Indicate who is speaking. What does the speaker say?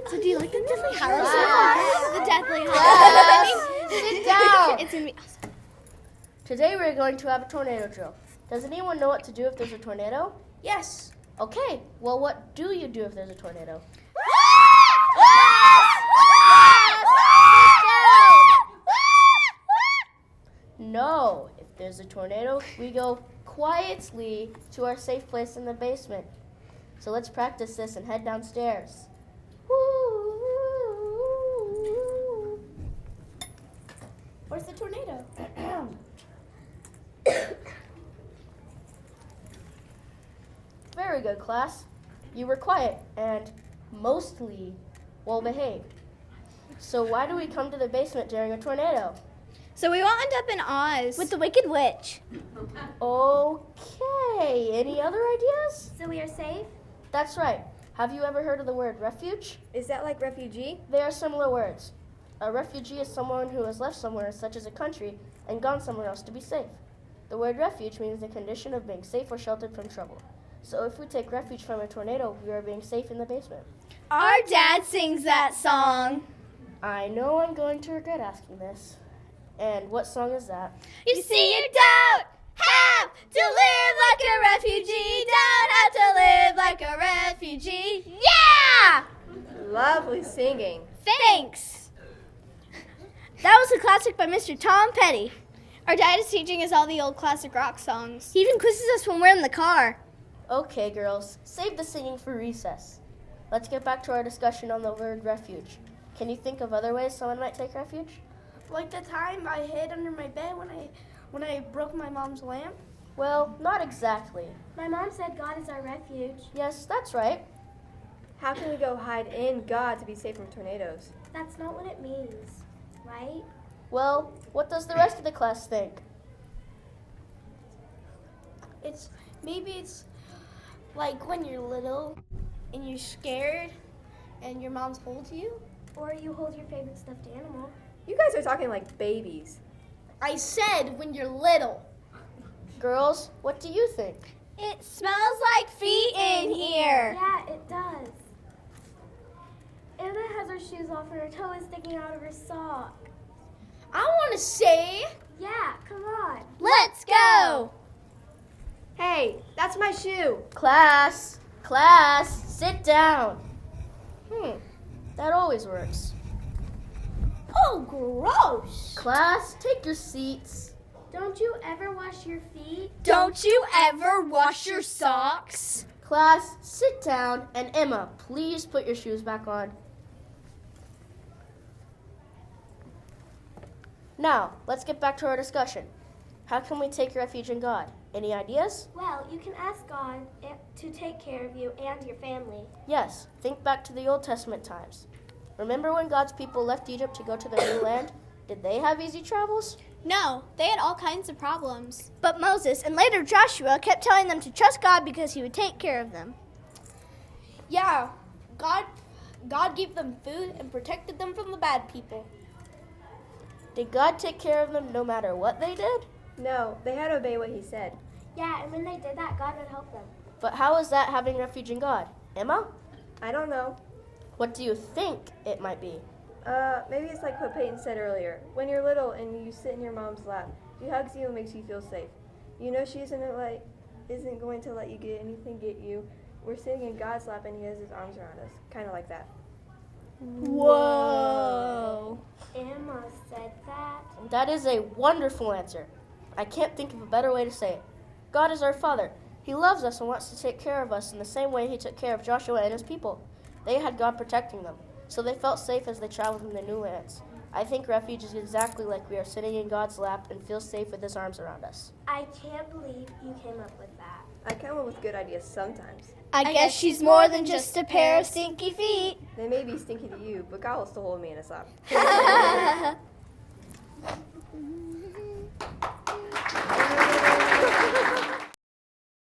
Speaker 1: So do you like the Deathly Hallows so far? The Deathly Hallows.
Speaker 2: Sit down.
Speaker 1: It's going to be awesome.
Speaker 2: Today we're going to have a tornado drill. Does anyone know what to do if there's a tornado?
Speaker 3: Yes.
Speaker 2: Okay, well, what do you do if there's a tornado? No, if there's a tornado, we go quietly to our safe place in the basement. So let's practice this and head downstairs.
Speaker 3: Where's the tornado?
Speaker 2: Very good, class. You were quiet and mostly well-behaved. So why do we come to the basement during a tornado?
Speaker 1: So we won't end up in Oz with the Wicked Witch.
Speaker 2: Okay, any other ideas?
Speaker 4: So we are safe?
Speaker 2: That's right. Have you ever heard of the word refuge?
Speaker 3: Is that like refugee?
Speaker 2: They are similar words. A refugee is someone who has left somewhere, such as a country, and gone somewhere else to be safe. The word refuge means the condition of being safe or sheltered from trouble. So if we take refuge from a tornado, we are being safe in the basement.
Speaker 1: Our dad sings that song.
Speaker 2: I know I'm going to regret asking this. And what song is that?
Speaker 1: You see, you don't have to live like a refugee. Don't have to live like a refugee. Yeah!
Speaker 3: Lovely singing.
Speaker 1: Thanks. That was a classic by Mr. Tom Petty. Our dad is teaching us all the old classic rock songs. He even quizzes us when we're in the car.
Speaker 2: Okay, girls, save the singing for recess. Let's get back to our discussion on the word refuge. Can you think of other ways someone might take refuge?
Speaker 3: Like the time I hid under my bed when I broke my mom's lamp?
Speaker 2: Well, not exactly.
Speaker 4: My mom said God is our refuge.
Speaker 2: Yes, that's right.
Speaker 3: How can we go hide in God to be safe from tornadoes?
Speaker 4: That's not what it means, right?
Speaker 2: Well, what does the rest of the class think?
Speaker 3: Maybe it's like when you're little and you're scared and your mom holds you.
Speaker 4: Or you hold your favorite stuffed animal.
Speaker 3: You guys are talking like babies. I said when you're little.
Speaker 2: Girls, what do you think?
Speaker 1: It smells like feet in here.
Speaker 4: Yeah, it does. Anna has her shoes off and her toe is sticking out of her sock.
Speaker 3: I want to say.
Speaker 4: Yeah, come on.
Speaker 1: Let's go.
Speaker 3: Hey, that's my shoe.
Speaker 2: Class, sit down. That always works.
Speaker 3: Oh, gross.
Speaker 2: Class, take your seats.
Speaker 4: Don't you ever wash your feet?
Speaker 1: Don't you ever wash your socks?
Speaker 2: Class, sit down. And Emma, please put your shoes back on. Now, let's get back to our discussion. How can we take refuge in God? Any ideas?
Speaker 4: Well, you can ask God to take care of you and your family.
Speaker 2: Yes, think back to the Old Testament times. Remember when God's people left Egypt to go to the new land? Did they have easy travels?
Speaker 1: No, they had all kinds of problems. But Moses and later Joshua kept telling them to trust God because he would take care of them.
Speaker 3: Yeah, God gave them food and protected them from the bad people.
Speaker 2: Did God take care of them no matter what they did?
Speaker 3: No, they had to obey what he said.
Speaker 4: Yeah, and when they did that, God would help them.
Speaker 2: But how is that having refuge in God? Emma?
Speaker 3: I don't know.
Speaker 2: What do you think it might be?
Speaker 3: Maybe it's like what Peyton said earlier. When you're little and you sit in your mom's lap, she hugs you and makes you feel safe. You know she isn't going to let you get you. We're sitting in God's lap and he has his arms around us. Kind of like that.
Speaker 1: Whoa.
Speaker 4: Emma said that.
Speaker 2: That is a wonderful answer. I can't think of a better way to say it. God is our Father. He loves us and wants to take care of us in the same way he took care of Joshua and his people. They had God protecting them, so they felt safe as they traveled in the new lands. I think refuge is exactly like we are sitting in God's lap and feel safe with his arms around us.
Speaker 4: I can't believe you came up with that.
Speaker 3: I come up with good ideas sometimes.
Speaker 1: I guess she's more than just a pair of stinky feet.
Speaker 3: They may be stinky to you, but God will still hold me in his lap.